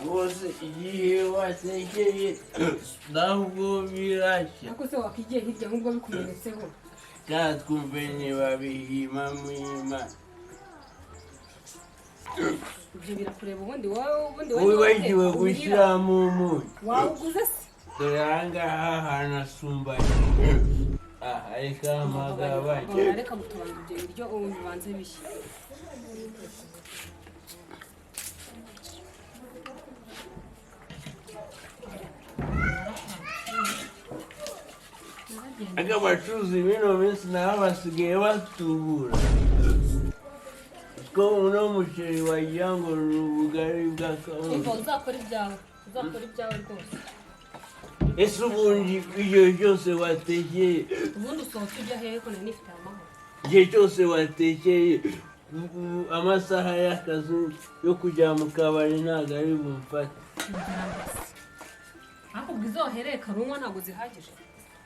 bose igihe watekeye ntabwo birashya ariko se wakigiye hirya ahubwo bikumenetseho katwumve ntibabihima mwima ibyo birakureba ubundi wowe wibagiwe gushyiramo umunyu wawuguze se dore ahangaha hanasumbanye aha reka amagabane reka gutobanura ibyo biryo ubu bibanze bishya aga abacuruzi bino minsi nabo basigaye batubura ko uno muceri wagira ngo ni ubugari bw'akawunga uzakora ibyawe rwose ese ubundi igihe cyose watekeye ubundi usohoka ujya hehe ko nari nifite amahoro igihe cyose watekeye amasaha y'akazi yo kujya mu kabari ntabwo ari bumfate ariko ubwo izo wahereye karunywa ntabwo zihagije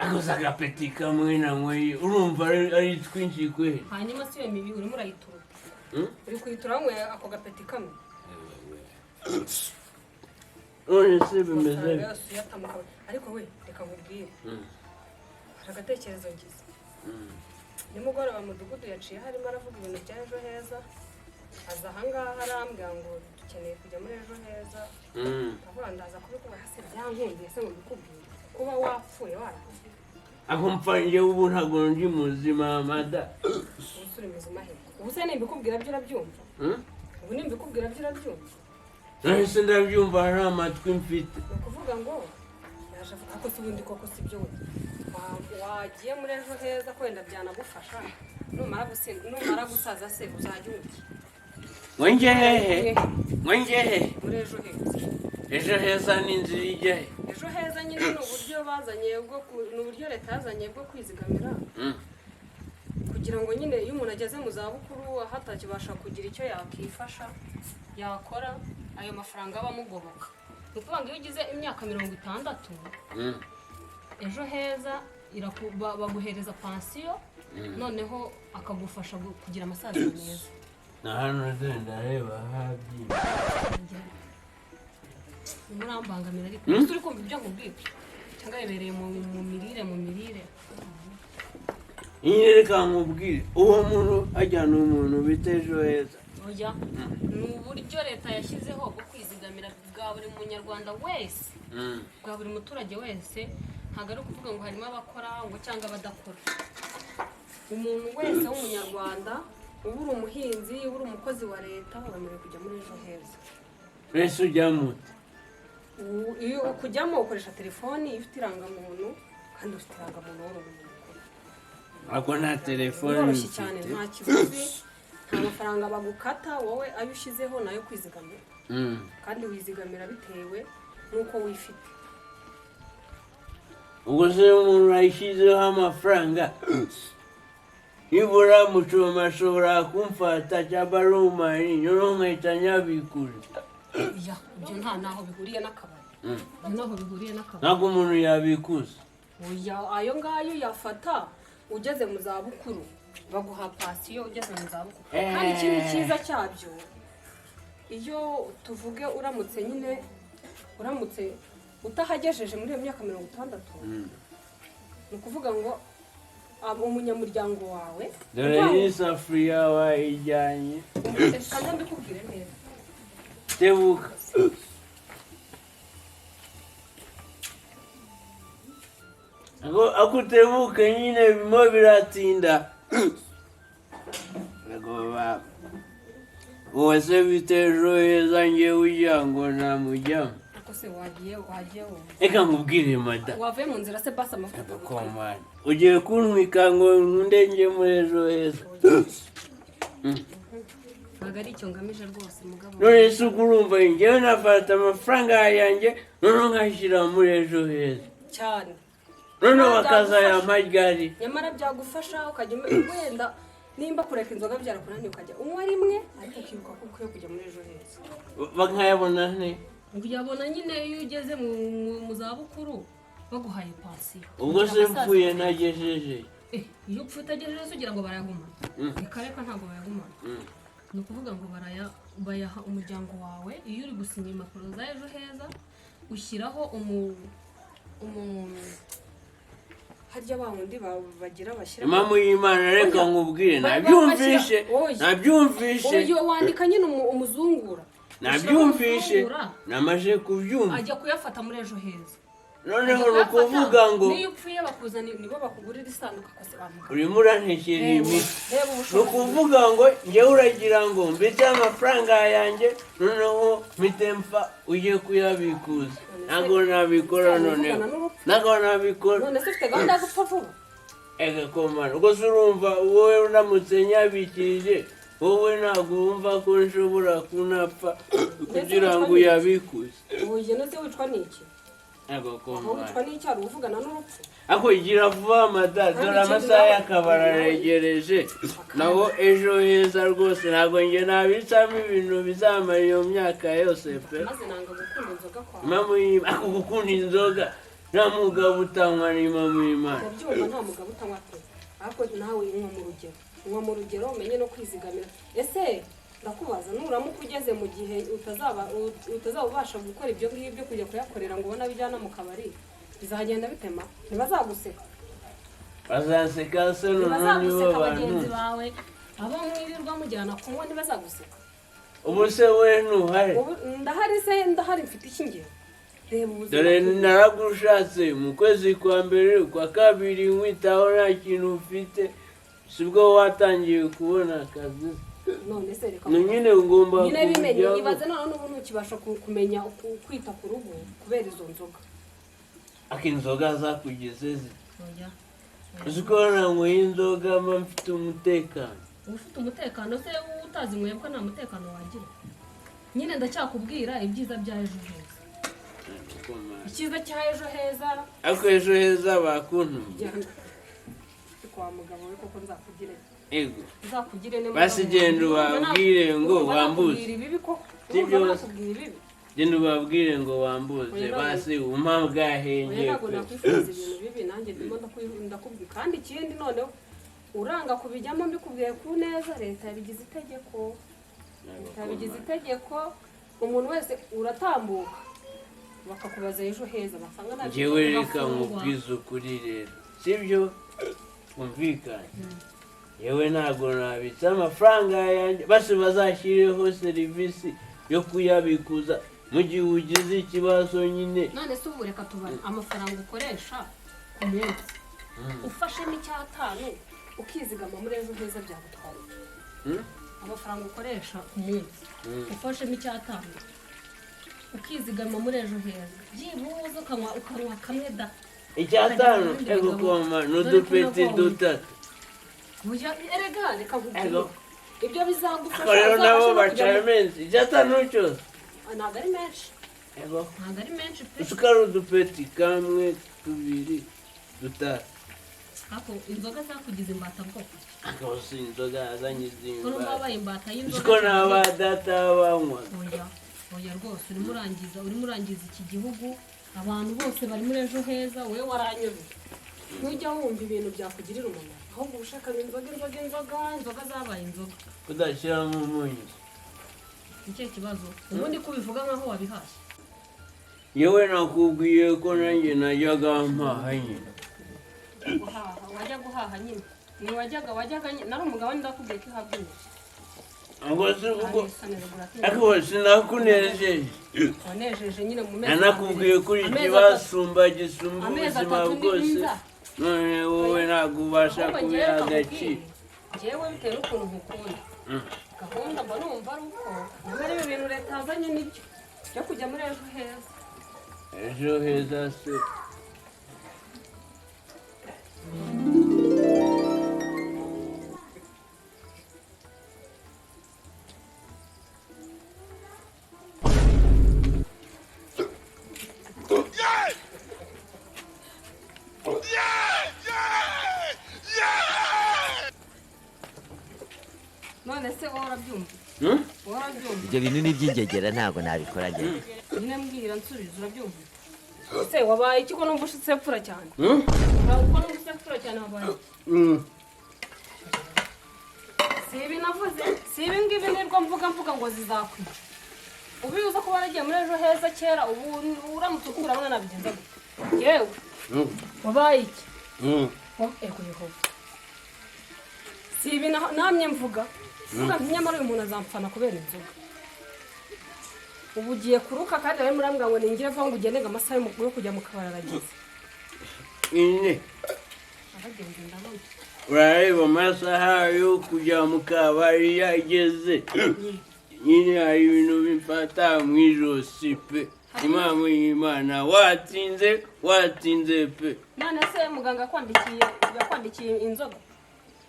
akoze agapeti kamwe na nkweye urumva ari twinshi kwe hanyuma si iyo mibi urimo urayitura uri kuyitura wanyweye ako gapeti kamwe none se bimeze ariko we reka nkubwire hari agatekerezo ngize nimugoroba mudugudu yaciye harimo aravuga ibintu bya ejo heza aza ahangaha arambwira ngo dukeneye kujya muri ejo heza avuga ndaza kubikuba hasi byankundiye se ngo mbikubwire kuba wapfuye warakuze aho mpfange ubu ntabwo ndi muzima mada ubusure muzima he ubu se nimbikubwira byo urabyumva ubu nimbikubwira byo urabyumva nahise ndabyumva hari amatwi mfite ni ukuvuga ngo yaje avuga ko si ubundi koko si byo wagiye muri ejo heza ko wenda byanagufasha numara gusaza se uzajya undi mwenge hehe muri ejo heza ejo heza ni inzira ijya he ejo heza nyine ni uburyo bazanye ni uburyo leta yazanye bwo kwizigamira kugira ngo nyine iyo umuntu ageze mu zabukuru hatakibasha kugira icyo yakifasha yakora ayo mafaranga aba amugoboka ni ukuvuga ngo iyo ugize imyaka 60 ejo heza baguhereza pansiyo noneho akagufasha kugira amasaziro meza na hano ndareba habyina murambangamira ariko turi kumva ibyo nkubwira cyangwa bibereye mu mirire iyi reka nkubwire uwo muntu ajyana umuntu bita ejo heza oya ni uburyo leta yashyizeho bwo kwizigamira bwa buri munyarwanda wese bwa buri muturage wese ntabwo ari ukuvuga ngo harimo abakora ngo cyangwa abadakora umuntu wese w'umunyarwanda uba uri umuhinzi uba uri umukozi wa leta wemerewe kujya muri ejo heza wese ujyamo iyo kujyamo ukoresha telefoni ifite irangamuntu kandi ufite irangamuntu w'umuntu mukuru ako nta telefoni biroroshye cyane nta kibazo nta mafaranga bagukata wowe ayo ushyizeho nayo kwizigamira kandi wizigamira bitewe n'uko wifite ubwo se umuntu ayishyizeho amafaranga nibura mucoma ashobora kumfata cyangwa ari umari noneho nkahita nyabikura ibyo nta naho bihuriye n'akabari ntabwo umuntu yabikuza ayo ngayo yafata ugeze mu zabukuru baguha pasiyo ugeze mu zabukuru kandi ikindi cyiza cyabyo iyo tuvuge uramutse utahagejeje muri iyo myaka 60 ni ukuvuga ngo umunyamuryango wawe dore n'isafuriya wayijyanye kandi mbikubwire neza tebuka ako utebuke nyine bimo biratinda uwo se bite ejo heza ngewe ujya ngo namujyamo reka nkubwire mada wavuye mu nzira se basi amafoto komana ugiye kuntwika ngo ndenge muri ejo heza ntabwo ari icyo ngamije rwose mugabo none se uko urumva ngewe nafata amafaranga yanjye noneho nkashyira muri ejo heza cyane noneho bakazayampa ryari nyamara byagufasha ukajya wenda nimba kureka inzoga byarakunaniye ukajya unywa rimwe ariko ukibuka ko ukwiye kujya muri ejo heza bakayabona ne uyabona nyine iyo ugeze mu zabukuru baguhaye pansiyo ubwo se mpfuye nagejeje iyo upfa utagejeje ugira ngo barayagumana reka ntabwo bayagumana ni ukuvuga ngo bayaha umuryango wawe iyo uri gusinya impapuro za ejo heza ushyiraho harya ba wundi bagira bashyira impamvu y'Imana reka nkubwire nabyumvishe uyu wandika nyine umuzungura nabyumvishe namaje kubyumva ajya kuyafata muri ejo heza noneho nukuvuga ngo niyo upfuye bakuzana nibo bakugurira isanduka kose bamuka urimo urantekera imiti nukuvuga ngo njyewe uragira ngo mbese amafaranga yanjye noneho mitemfa ugiye kuyabikuza ntabwo nabikora noneho none se ufite gahunda yo gupfa vuba komana ubwo se urumva wowe uramutse nyabikirije wowe ntabwo wumva ko nshobora kunapfa kugira ngo uyabikuze ubu ugenda se wicwa n'iki wicwa n'iki hari uvugana n'urupfu ako igira vuba madada dore amasaha y'akabara aregereje naho ejo heza rwose ntabwo njye nabitsamo ibintu bizamara iyo myaka yose pe maze nanga gukunda inzoga kwawe ako gukunda inzoga nta mugabo utanywa n'impamvu y'Imana ndabyumva nta mugabo utanywa pe ariko nawe unywa mu rugero umenye no kwizigamira ese ndakubaza nuramuka ugeze mu gihe utazabasha gukora ibyo ngibyo kujya kuyakorera ngo ubona bijyana mu kabari bizagenda bitema ntibazaguseka bazaseka se noneho nibo bagenzi bawe abo mwirirwa mujyana kunywa ntibazaguseka ubu se we ntuhari ndahari mfite icy'ingero dore naragushatse mu kwezi kwa mbere kwa kabiri nkwitaho nta kintu ufite sibwo watangiye kubona akazi none se reka nyine ngomba nyine bimenye ibaze none n'ubu ntukibasha kumenya kwita ku rugo kubera izo nzoga inzoga zakugeze uziko nanyweye inzoga mba mfite umutekano ufite umutekano se utazinyweye ko nta mutekano wagira nyine ndacyakubwira ibyiza bya ejo heza icyiza cya ejo heza ariko ejo heza bakuntumye kwa mugabo we koko nzakugire ego nzakugire ne basi genda ubabwire ngo wambuze genda ubabwire ngo wambuze basi umpa bwahenge ntabwo nakwifuza ibintu bibi nanjye ndimo ndakubwira kandi ikindi noneho uranga kubijyamo mbikubwiye ku neza leta yabigize itegeko umuntu wese uratambuka bakakubaza ejo heza basanga nta njyewe reka nkubwize ukuri rero sibyo twumvikane yewe ntabwo nabitse amafaranga yanjye basi bazashyireho serivisi yo kuyabikuza mu gihe ugize ikibazo nyine none se ubu reka tubare amafaranga ukoresha ku munsi ufashemo icyatanu ukizigama muri ejo heza byagutwara amafaranga ukoresha ku munsi ufashemo icyatanu ukizigama muri ejo heza byibuze ukanywa kamwe da icyatanu ego koma n'udupeti dutatu erega reka nkubwire ibyo bizagufasha rero nabo bacara menshi icyatanu cyose ntabwo ari menshi ntabwo ari menshi pe usukara udupeti kamwe tubiri dutatu ariko inzoga zakugize imbata bwoko akaba si inzoga yazanyize imbata y'inzoga siko n'aba data banywa oya rwose urimo urangiza iki gihugu abantu bose bari muri ejo heza wowe waranyobeye ntujya wumva ibintu byakugirira umumaro ahubwo ushaka inzoga zabaye inzoga kudashyiramo umunyu nicyo kibazo ubundi ko ubivuga nkaho wabihashye yewe nakubwiye ko nanjye najyaga mpaha nyine wajya guhaha nyine wajyaga nari umugabane ndakubwiye ko ihabwa inyuma ariko sinakunejeje wanejeje nyine mu mezi nanakubwiye kuri ikibasumba gisumba ubuzima bwose none wowe ntabwo ubasha kubiha agaciro njyewe bitewe n'ukuntu nkukunda gahunda mba numva ari uko nyamara ibi bintu leta yazanye nibyo byo kujya muri ejo heza se none se wowe urabyumva ibyo bintu ni iby'ingegera ntabwo nabikora njye nyine mbwira nsubiza urabyumva ese wabaye iki ko numva ushitse pfura cyane uko numva ushitse kiro cyane wabaye si ibi navuze si ibi ngibi nirwo mvuga ngo zizakwica ubibuza ko waragiye muri ejo heza kera ubu uramutse urabona nabigenza gute yewe wabaye iki ego yehova si ibi namye mvuga nyamara uyu muntu azampfana kubera inzoga ubu ugiye kuruka kandi bari murambwira ngo ningire vuba ngo ugende ngo amasaha yo kujya mu kabari arageze abagenzi ndabona urareba amasaha yo kujya mu kabari yageze nyine hari ibintu bimfata mu ijosi pe impamvu y'Imana watinze pe none se muganga yakwandikiye inzoga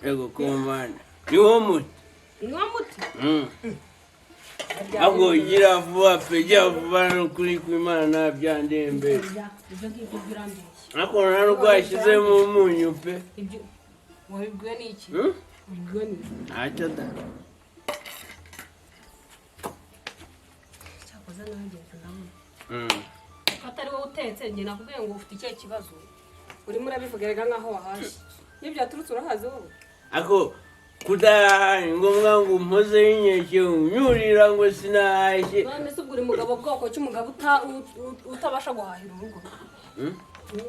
ego komana niwo muti ahubwo gira vuba pe jya vuba n'ukuri kw'Imana byandembe ibyo ngibyo birambye ariko nta n'ubwo washyizemo umunyu pe ibyo wabibwiwe n'iki wabibwiwe n'iki ntacyo da cyakoze n'abagenzi ndabona ko atari wowe utetse njye nakubwiye ngo ufite ikihe kibazo urimo urabivuga rega nk'aho wahashye iyo byaturutse urahazi wowe ako kudahari ngombwa ngo umpoze y'inkeke unyurira ngo sinahashye none se ubwo uri mugabo bwoko ki umugabo utabasha guhahira urugo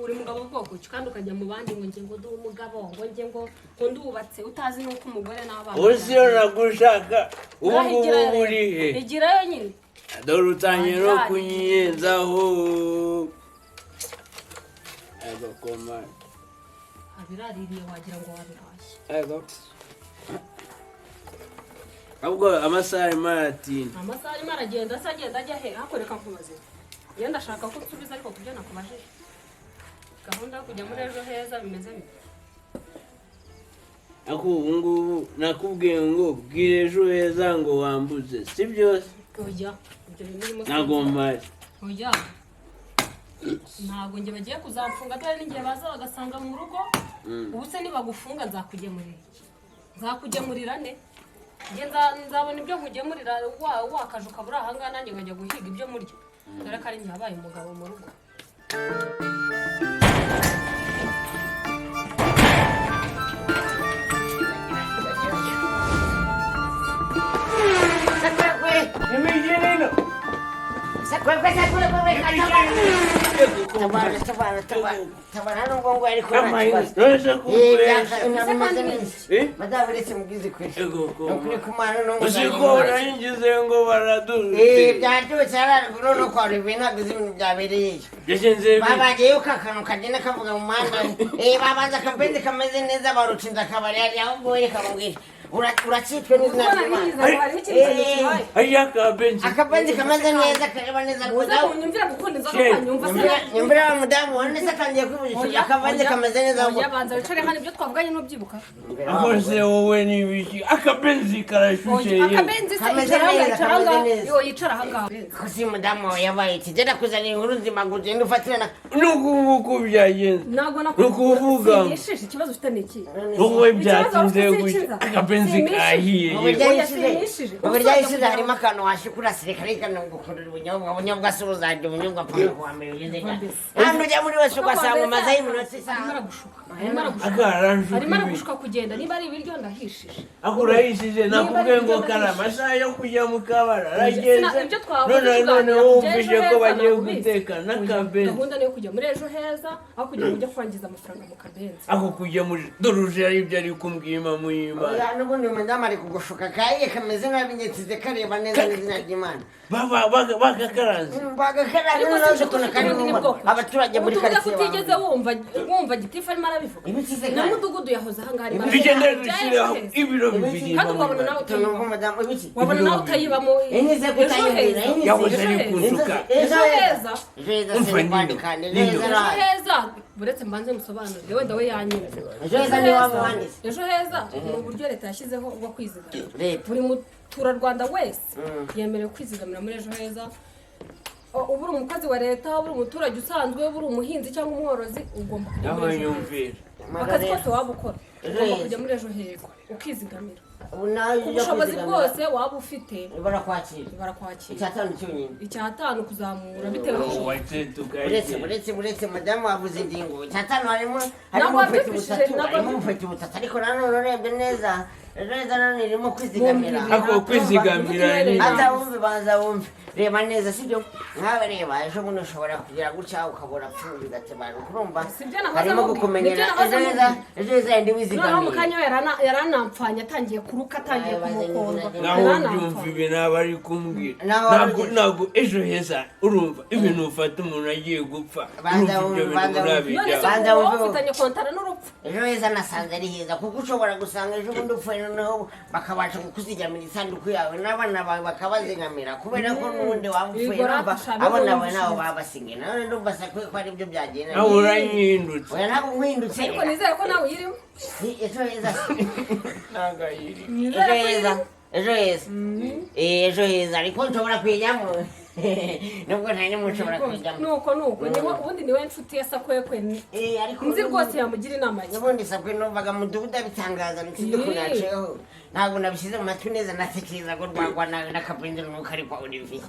uri mugabo bwoko ki kandi ukajya mu bandi ngo nge ngo ndi umugabo ngo nge ngo ndubatse utazi n'uko umugore n'abana uzi iyo nagushaka ubu ngubu uri he igirayo nyine dore utangiye no kunyiyenzaho ego komana abiraririye wagira ngo wabihashye ego ahubwo amasaha arimo aratinda amasaha arimo aragenda se agenda ajya he hakoreka nkubaze iyo ndashaka ko usubiza ariko kubyo nakubajije gahunda yo kujya muri ejo heza bimeze bite ako ubu ngubu nakubwiye ngo bwira ejo heza ngo wambuze si byose oya ibyo birimo ntabwo mpari oya ntabwo njye bagiye kuzamfunga dore n'igihe baza bagasanga mu rugo ubu se nibagufunga nzakugemurira ne nzabona ibyo nkugemurira wakaje ukabura ahangaha nanjye nkajya guhiga ibyo murya dore ko ari njye habaye umugabo mu rugo Sakwekwe, tabana n'ubwongo ariko madamu uretse mubwize kwe ukuri kumana n'ubwo uzikora yinjize ngo baradurutse byadutse araruguru no kwa rive ntabwo izi ibintu byabereye babagiyeyo kakanu kagenda kavuga mu muhanda babanza akabenzi kameze neza barucinze akabari hariya aho mboye kamubwira uracitwe n'izina ry'Imana akabenzi kameze neza kareba neza nyumvira wa mudamu wane se atangiye kwiburisha akabenzi kameze neza yabanza wicare hano ibyo twavuganye n'ubyibuka aho se wowe n'ibiki akabenzi karashushe akabenzi se yicara ahangaha ko si mudamu wawe yabaye iki genda kuzanira inkuru nzima ngo ugende ufatirana nuko byagenze nukuvuga ikibazo ufite ni iki wowe byatinze gutya akabenzi kahiye uburyo yishize harimo akantu washikura sirikare kandi gukurura ubunyobwa se uzajya ubunyobwa pamwe kuwa mbere ugeze hano ujya muri wese ugasanga umazeho iminota isaha arimo aragushuka kugenda niba ari ibiryo ndahishije akurahishije nakubwiye ngo kara amasaha yo kujya mu kabara arageze none wumvise ko bagiye guteka n'akabenzi gahunda niyo kujya muri ejo heza aho kugira ngo ujye kwangiza amafaranga mu kabenzi ako kujya muri doruje ari ibyo ari kumbwira imamu y'Imana n'ubundi umudamu ari kugushuka kaye kameze nabi nyetize kareba neza n'izina ry'Imana bagakaranze noneho ukuntu kari abaturage muri karitsiye utigeze wumva gitifu arimo arabivuga n'umudugudu yahoze ahangaha bigenda dushyiraho ibiro bibiri kandi wabona nawe utayibamo yahoze ari kunsuka ejo heza ejo heza buretse mbanze musobanurire wenda we yanyereza ejo heza ni uburyo leta yashyizeho bwo kwizigamira buri muturarwanda wese yemerewe kwizigamira muri ejo heza uba uri umukozi wa leta uba uri umuturage usanzwe uba uri umuhinzi cyangwa umworozi ugomba kujya muri ejo heza akazi kose waba ukora ugomba kujya muri ejo heza ukizigamira ubushobozi bwose waba ufite barakwakira icyatanu cyonyine icyatanu kuzamura bitewe uretse madamu wavuze ingingo icyatanu harimo ubufeti butatu ariko nanone urebye neza none irimo kwizigamira banza wumve reba neza sibyo nkawe reba ejo buno ushobora kugira gutya ukabura pfuye ugatebara urumva harimo gukumenyera ejo heza yindi wizigamira mukanya yaranampfanya atangiye kuruka atangiye kumukonda naho byumva ibi naba ari kumbwira ntabwo ejo heza urumva ibintu ufata umuntu agiye gupfa banza wumve ufitanye kontara n'urupfu ejo heza nasanze ari heza kuko ushobora gusanga ejo bundi upfuye noneho bakabasha kukuzigamira isanduku yawe n'abana bawe bakabazigamira kubera ko n'ubundi waba upfuye abana bawe nabo babasinge nawe ndumva Sakwekwe ko aribyo byagenda nawe urahindutse oya ntabwo uhindutse ariko nizere ko nawe uyirimo ejo heza ntabwo ayiri ejo heza ariko nshobora kuyijyamo nubwo ntari n'umushobora kujyamo nuko ubundi niwe nshuti ya Sakwekwe nzi rwose yamugira inama ye ubundi Sakwekwe numvaga mu duhuda bitangaza nsinzi ko naceho ntabwo nabishyize mu matwi neza natekereza ko rwagwa n'akabenzi n'umwuka ari kwa Olivier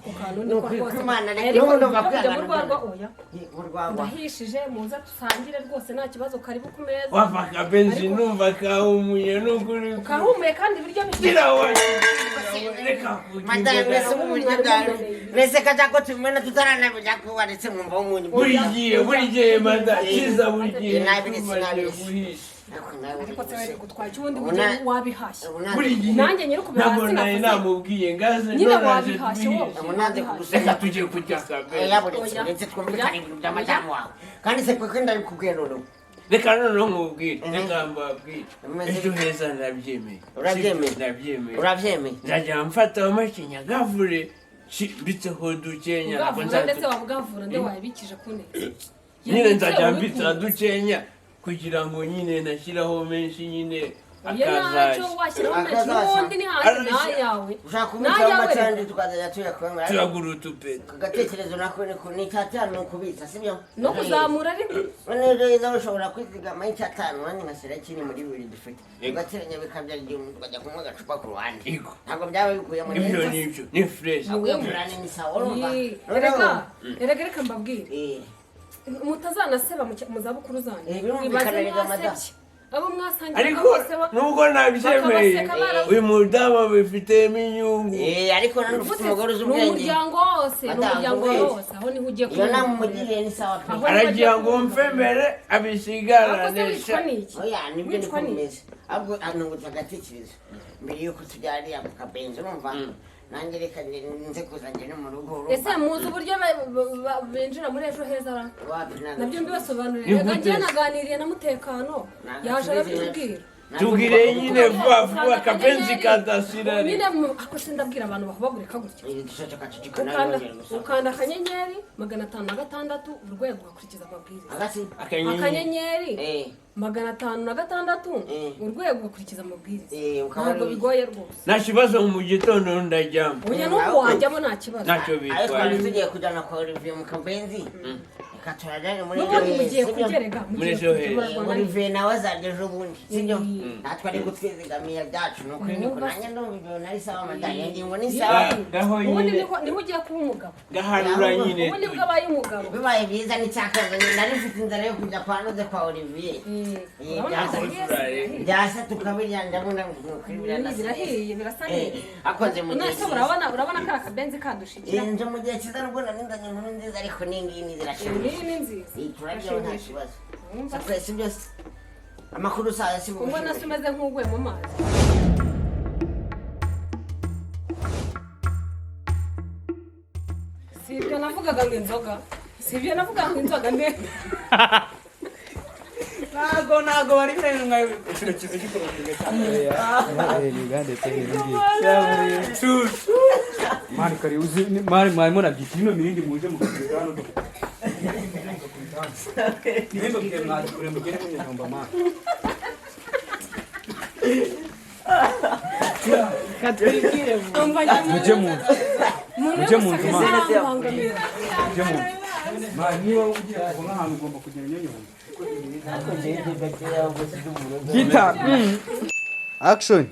nuko Imana rero ndumva kwihangana mu rwagwa ndahishije muza dusangire rwose nta kibazo karibu ku meza wava akabenzi numva kahumuye n'ukuri kahumuye kandi ibiryo bishyira madame se uburyo bwawe nese kaja ko tumena tutaranabija ko waretse mwumva umunyu buri gihe mada kiza buri gihe ariko tsawe gutwaje ubundi wabihashye nanjye nyiri kubera hasi nawe namubwiye ngaze nyine wabihashye umunanze kuguseka tugiye kujya kabe yaburetse twumvikana ibintu by'amajyamo wawe kandi Sakwekwe ndabikubwiye noneho reka noneho nkubwire reka mbabwire ejo heza ndabyemeye urabyemeye nzajya mfata amacinya gavure mbitseho dukenya ntabwo ndetse wabugavura nde wabikije kuneza nyine nzajya mbitsa dukenya kugira ngo nyine nashyiraho menshi nyine akazaje ubundi ni hanze nayawe ushaka kubitsa amacandi tukazajya tuyakwanga turagura utupeta kagatekerezo nako ni icyatanu kubitsa sibyo no kuzamura ariko neza ushobora kwizigama icyatanu wani ngashyira kiri muri buri dufite ugateranya bikabyara igihe umuntu ukajya kunywa agacupa ku ruhande ntabwo byaba bikuyemo neza ibyo ni fresh akuyamurane ni sawa urumva reka mbabwire mutazanaseba mu zabukuru zanyu abo mwasangira ariko nubwo nabyemeye uyu mudamu bifitemo inyungu ariko nani ufite umugore uzi ubwenge n'umuryango wose aho niho ugiye iyo namumugiriye ni sawa pe aragira ngo mfembere abisigarane oya nibyo niko bimeze ahubwo anungutse agatekerezo mbere yuko tujyariya ku kabenzi urumva nanjye reka nze kuzanjye no mu rugo ese muzi uburyo binjira muri ejo heza nabyo mbibasobanurire njye naganiriye na mutekano yaje arabitubwira tubwire nyine vuba akabenzi kadasira nyine ako sindabwira abantu bakubagurika gutya ukanda akanyenyeri 506 urwego ugakurikiza amabwiriza akanyenyeri 506 urwego ugakurikiza amabwiriza ntabwo bigoye rwose nta kibazo mu gitondo ndaryama oya nuko wajyamo nta kibazo ntacyo bitwaye tugiye kujyana kwa Olivier mu kabenzi katurajane muri Olivier nawe azajya ejo bundi sibyo natwe ari gutwizigamiye byacu nuko niko nanjye ndumva ibyo nari sawa madanya ngingo ni sawa ubundi niho ugiye kuba umugabo gaharura nyine ubundi bwabaye umugabo bibaye byiza n'icyakazanye nari mfite inzara yo kujya kwa Noze kwa Olivier byasa tukabirya ndabona birahiye birasa neza akoze mu gihe urabona kara kabenzi kadushikira nje mu gihe kiza nubwo nanindanye inkuru nziza ariko n'ingini zirashimishije ni nziza turabyo nta kibazo Sakwekwe byose amakuru saa si ubwo nase umeze nk'ugwe mu mazi sibyo navugaga ngo inzoga ne ntago bari nka mari kari uzi mari mwana bitino mirindi muje mu kigano nimba kire mwana kure mugere mu nyumba mwana katurikire muje mu mari niba ugiye kubona ahantu ugomba kugera nyonyomba Kita. Action.